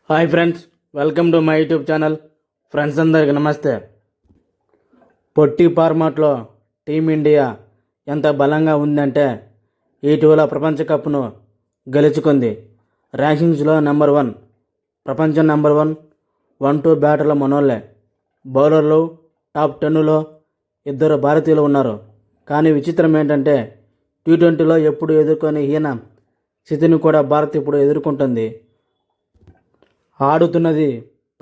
Hi friends, welcome to my YouTube channel. Friends అందరికి నమస్తే. పొట్టి ఫార్మాట్లో టీమిండియా ఎంత బలంగా ఉందంటే ఇటీవల ప్రపంచ కప్ను గెలుచుకుంది. ర్యాంకింగ్స్లో నెంబర్ 1, ప్రపంచం నెంబర్ 1, 1-2 బ్యాటర్ల మనోళ్ళే. బౌలర్లు టాప్ 10లో 2 భారతీయులు ఉన్నారు. కానీ విచిత్రం ఏంటంటే టీ20లో ఎప్పుడు ఎదుర్కొని హీన స్థితిని కూడా భారత్ ఇప్పుడు ఎదుర్కొంటుంది. ఆడుతున్నది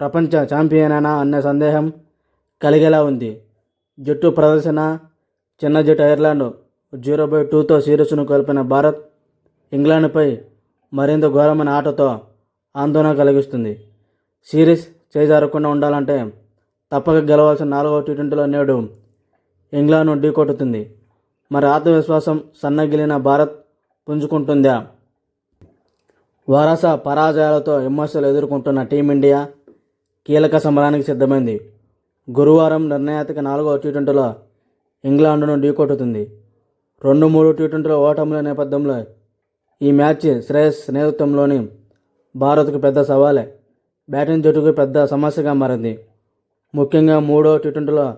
ప్రపంచ ఛాంపియనేనా అనే సందేహం కలిగేలా ఉంది. జట్టు ప్రదర్శన చిన్న జట్టు ఐర్లాండ్ 0-2తో సిరీస్ను కోల్పోయిన భారత్ ఇంగ్లాండ్పై మరింత ఘోరమైన ఆటతో ఆందోళన కలిగిస్తుంది. సిరీస్ చేజారకుండా ఉండాలంటే తప్పక గెలవాల్సిన 4వ టీ20లో నేడు ఇంగ్లాండ్ను ఢీకొట్టుతుంది. మరి ఆత్మవిశ్వాసం సన్నగిలిన భారత్ పుంజుకుంటుందా? వరుస పరాజయాలతో విమర్శలు ఎదుర్కొంటున్న టీమిండియా కీలక సమరానికి సిద్ధమైంది. గురువారం నిర్ణయాత్మక 4వ టీ20లో ఇంగ్లాండ్ను ఢీకొట్టుతుంది. 2-3 టీ20 ఓటముల నేపథ్యంలో ఈ మ్యాచ్ శ్రేయస్ నేతృత్వంలోని భారత్కు పెద్ద సవాలే. బ్యాటింగ్ జట్టుకు పెద్ద సమస్యగా మారింది. ముఖ్యంగా 3వ టీ20లో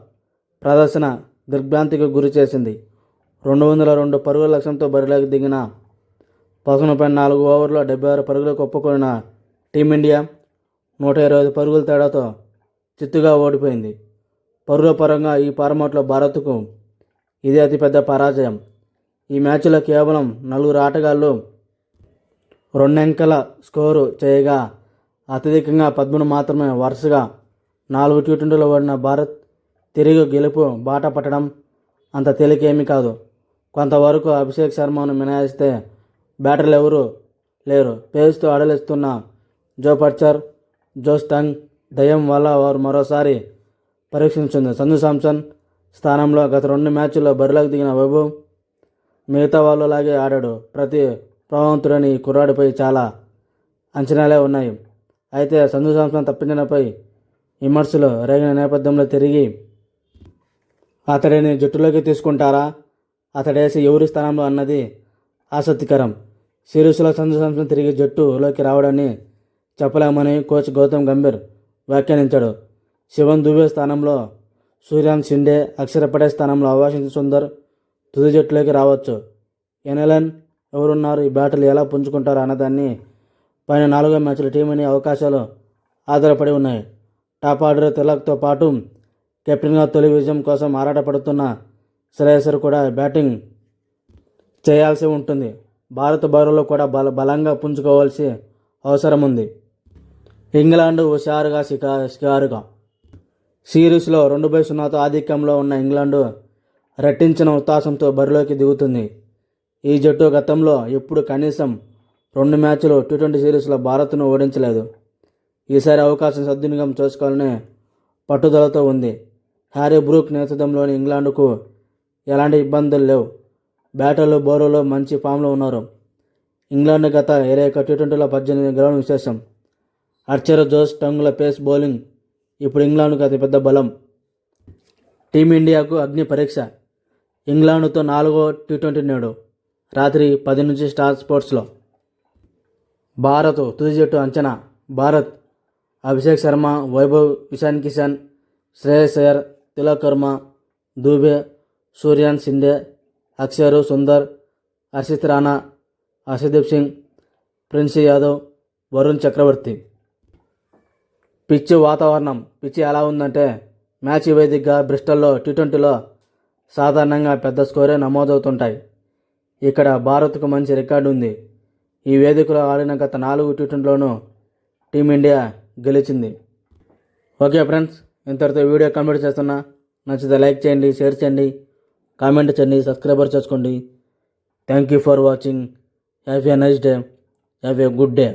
ప్రదర్శన దిగ్భ్రాంతికి గురి చేసింది. 202 పరుగుల లక్ష్యంతో బరిలోకి దిగిన 11.4 ఓవర్లో 76 పరుగులకు ఒప్పుకున్న టీమిండియా 125 పరుగుల తేడాతో చిత్తుగా ఓడిపోయింది. పరుగుల పరంగా ఈ ఫార్మాట్లో భారత్కు ఇదే అతిపెద్ద పరాజయం. ఈ మ్యాచ్లో కేవలం 4 ఆటగాళ్లు 2 అంకెల స్కోరు చేయగా అత్యధికంగా 13 మాత్రమే. వరుసగా 4 టీ20లో ఓడిన భారత్ తిరిగి గెలుపు బాట పట్టడం అంత తేలికేమీ కాదు. కొంతవరకు అభిషేక్ శర్మను మినహాయిస్తే బ్యాటర్లు ఎవరూ లేరు. పేస్తో అడలేస్తున్న జో బట్లర్, జో స్టంగ్ దయ్యం వల్ల వారు మరోసారి పరీక్షించింది. సంజు శాంసన్ స్థానంలో గత 2 మ్యాచ్ల్లో బరిలోకి దిగిన వైభవ్ మిగతా వాళ్ళలాగే ఆడాడు. ప్రతి ప్రభావవంతుడని ఈ కుర్రాడిపై చాలా అంచనాలే ఉన్నాయి. అయితే సంజు శాంసన్ తప్పించడంపై విమర్శలు రేగిన నేపథ్యంలో తిరిగి అతడిని జట్టులోకి తీసుకుంటారా, అతడేసి ఎవరి స్థానంలో అన్నది ఆసక్తికరం. సిరీస్లో సంజు శాంసన్ తిరిగి జట్టులోకి రావడాన్ని చెప్పలేమని కోచ్ గౌతమ్ గంభీర్ వ్యాఖ్యానించాడు. శివన్ దుబే స్థానంలో సూర్యాంశ్ షిండే, అక్షర్ పటేల్ స్థానంలో వాషింగ్టన్ సుందర్ తుది జట్టులోకి రావచ్చు. ఎనెలన్ ఎవరున్నారు, ఈ బ్యాటర్లు ఎలా పుంజుకుంటారు అన్నదాన్ని పైన 4వ మ్యాచ్లో టీమిండియా అవకాశాలు ఆధారపడి ఉన్నాయి. టాప్ ఆర్డర్ తిలక్తో పాటు కెప్టెన్గా తొలి విజయం కోసం ఆరాటపడుతున్న శ్రేయస్సర్ కూడా బ్యాటింగ్ చేయాల్సి ఉంటుంది. భారత బౌలర్లు కూడా బలంగా పుంజుకోవాల్సి అవసరం ఉంది. ఇంగ్లాండ్ హుషారుగా షికారుగా. సిరీస్లో 2-0తో ఆధిక్యంలో ఉన్న ఇంగ్లాండ్ రెట్టించిన ఉత్సాహంతో బరిలోకి దిగుతుంది. ఈ జట్టు గతంలో ఎప్పుడు కనీసం 2 మ్యాచ్లు టీ20 సిరీస్లో భారత్ను ఓడించలేదు. ఈసారి అవకాశం సద్వినియోగం చేసుకోవాలనే పట్టుదలతో ఉంది. హ్యారీ బ్రూక్ నేతృత్వంలోని ఇంగ్లాండ్కు ఎలాంటి ఇబ్బందులు లేవు. బ్యాటర్లు బౌలర్లు మంచి ఫామ్లో ఉన్నారు. ఇంగ్లాండ్ గత 21 టీ20లో 18 గెలవడం విశేషం. ఆర్చర్, జోస్ టంగ్ల పేస్ బౌలింగ్ ఇప్పుడు ఇంగ్లాండ్కు అతిపెద్ద బలం. టీమిండియాకు అగ్ని పరీక్ష. ఇంగ్లాండ్తో 4వ టీ20 నేడు రాత్రి 10 నుంచి స్టార్ స్పోర్ట్స్లో. భారత్ తుది జట్టు అంచనా. భారత్ అభిషేక్ శర్మ, వైభవ్, ఇషాన్ కిషన్, శ్రేయస్ అయ్యర్, తిలక్ వర్మ, దూబే, సూర్యాంశ్ షిండే, అక్షర్, సుందర్, హర్షిత్ రాణా, హర్షదీప్ సింగ్, ప్రిన్స్ యాదవ్, వరుణ్ చక్రవర్తి. పిచ్ వాతావరణం. పిచ్ ఎలా ఉందంటే మ్యాచ్ వేదికగా బ్రిస్టల్లో టీ20లో సాధారణంగా పెద్ద స్కోరే నమోదవుతుంటాయి. ఇక్కడ భారత్కు మంచి రికార్డు ఉంది. ఈ వేదికలో ఆడిన గత 4 టీ20లోనూ టీమిండియా గెలిచింది. ఓకే ఫ్రెండ్స్, ఇంతటితో వీడియో కంప్లీట్ చేస్తున్నా. నచ్చితే లైక్ చేయండి, షేర్ చేయండి, కామెంట్ చేయండి, సబ్స్క్రైబర్ చేసుకోండి. Thank you for watching. Have a nice day. Have a good day.